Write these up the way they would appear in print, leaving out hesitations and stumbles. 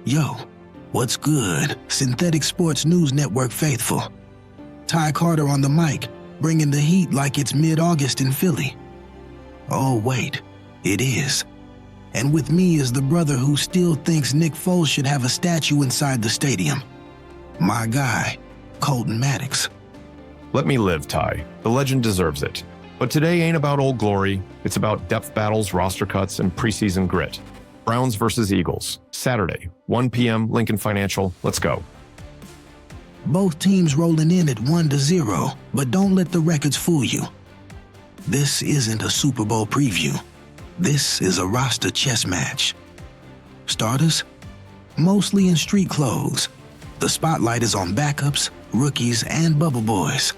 Yo, what's good, Synthetic Sports News Network faithful? Ty Carter on the mic, bringing the heat like it's mid-August in Philly. Oh wait, it is. And with me is the brother who still thinks Nick Foles should have a statue inside the stadium. My guy, Colton Maddox. Let me live, Ty. The legend deserves it. But today ain't about old glory. It's about depth battles, roster cuts, and preseason grit. Browns versus Eagles, Saturday, 1 p.m., Lincoln Financial. Let's go. Both teams rolling in at 1-0, but don't let the records fool you. This isn't a Super Bowl preview. This is a roster chess match. Starters? Mostly in street clothes. The spotlight is on backups, rookies, and bubble boys.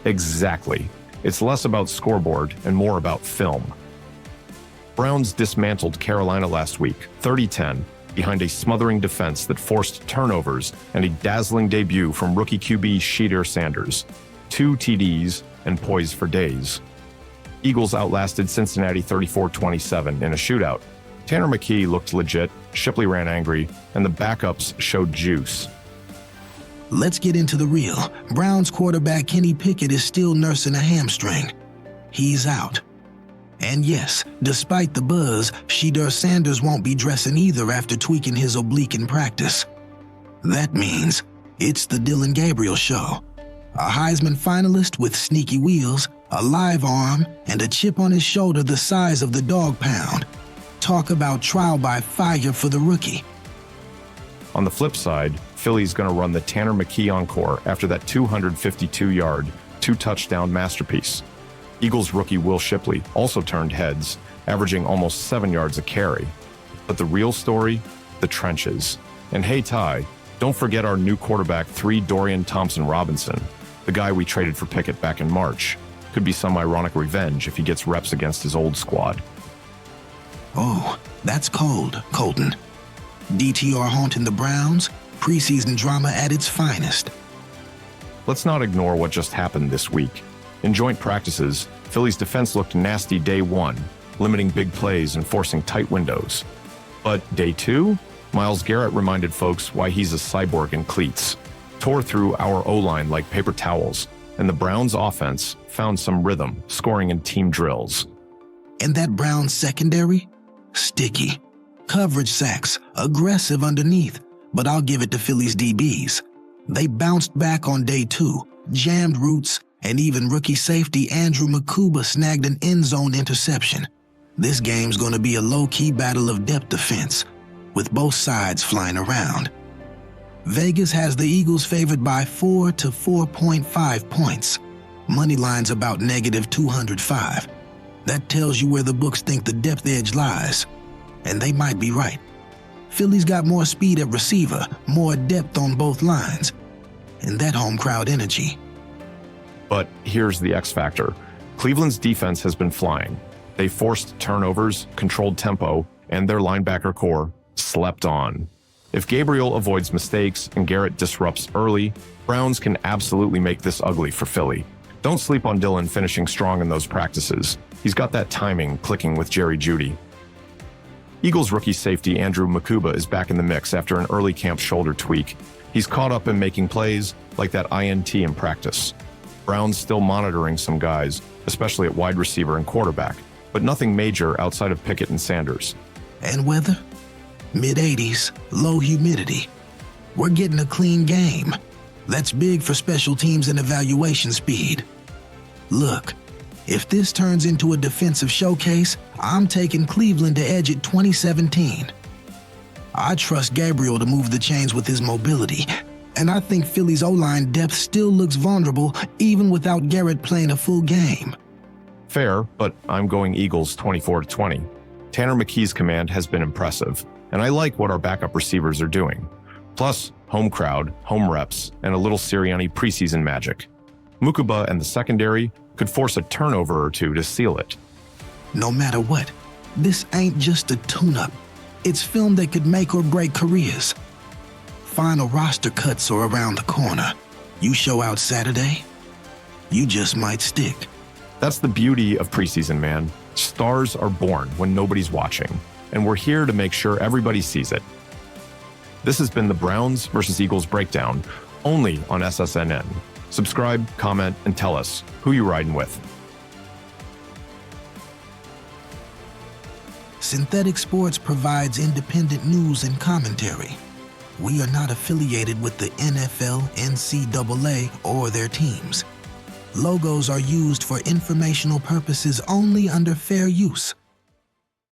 Exactly. It's less about scoreboard and more about film. Browns dismantled Carolina last week, 30-10, behind a smothering defense that forced turnovers and a dazzling debut from rookie QB Shedeur Sanders. 2 TDs and poised for days. Eagles outlasted Cincinnati 34-27 in a shootout. Tanner McKee looked legit, Shipley ran angry, and the backups showed juice. Let's get into the real. Browns quarterback Kenny Pickett is still nursing a hamstring. He's out. And yes, despite the buzz, Shedeur Sanders won't be dressing either after tweaking his oblique in practice. That means it's the Dylan Gabriel show. A Heisman finalist with sneaky wheels, a live arm, and a chip on his shoulder the size of the dog pound. Talk about trial by fire for the rookie. On the flip side, Philly's going to run the Tanner McKee encore after that 252-yard, 2-touchdown masterpiece. Eagles rookie Will Shipley also turned heads, averaging almost 7 yards a carry. But the real story? The trenches. And hey, Ty, don't forget our new quarterback 3 Dorian Thompson-Robinson, the guy we traded for Pickett back in March. Could be some ironic revenge if he gets reps against his old squad. Oh, that's cold, Colton. DTR haunting the Browns, preseason drama at its finest. Let's not ignore what just happened this week. In joint practices, Philly's defense looked nasty day 1, limiting big plays and forcing tight windows. But day 2, Myles Garrett reminded folks why he's a cyborg in cleats, tore through our O-line like paper towels, and the Browns' offense found some rhythm, scoring in team drills. And that Browns secondary? Sticky. Coverage sacks, aggressive underneath, but I'll give it to Philly's DBs. They bounced back on day 2, jammed routes, and even rookie safety Andrew Makuba snagged an end zone interception. This game's gonna be a low-key battle of depth defense, with both sides flying around. Vegas has the Eagles favored by 4 to 4.5 points. Moneyline's about -205. That tells you where the books think the depth edge lies. And they might be right. Philly's got more speed at receiver, more depth on both lines, and that home crowd energy. But here's the X factor. Cleveland's defense has been flying. They forced turnovers, controlled tempo, and their linebacker core slept on. If Gabriel avoids mistakes and Garrett disrupts early, Browns can absolutely make this ugly for Philly. Don't sleep on Dylan finishing strong in those practices. He's got that timing clicking with Jerry Jeudy. Eagles rookie safety Andrew Makuba is back in the mix after an early camp shoulder tweak. He's caught up in making plays like that INT in practice. Browns still monitoring some guys, especially at wide receiver and quarterback, but nothing major outside of Pickett and Sanders. And weather? Mid-80s, low humidity. We're getting a clean game. That's big for special teams and evaluation speed. Look, if this turns into a defensive showcase, I'm taking Cleveland to edge at 2017. I trust Gabriel to move the chains with his mobility, and I think Philly's O-line depth still looks vulnerable even without Garrett playing a full game. Fair, but I'm going Eagles 24-20. Tanner McKee's command has been impressive, and I like what our backup receivers are doing. Plus, home crowd, home reps, and a little Sirianni preseason magic. Makuba and the secondary could force a turnover or two to seal it. No matter what, this ain't just a tune-up. It's film that could make or break careers. Final roster cuts are around the corner. You show out Saturday, you just might stick. That's the beauty of preseason, man. Stars are born when nobody's watching, and we're here to make sure everybody sees it. This has been the Browns vs. Eagles breakdown, only on SSNN. Subscribe, comment, and tell us who you're riding with. Synthetic Sports provides independent news and commentary. We are not affiliated with the NFL, NCAA, or their teams. Logos are used for informational purposes only under fair use.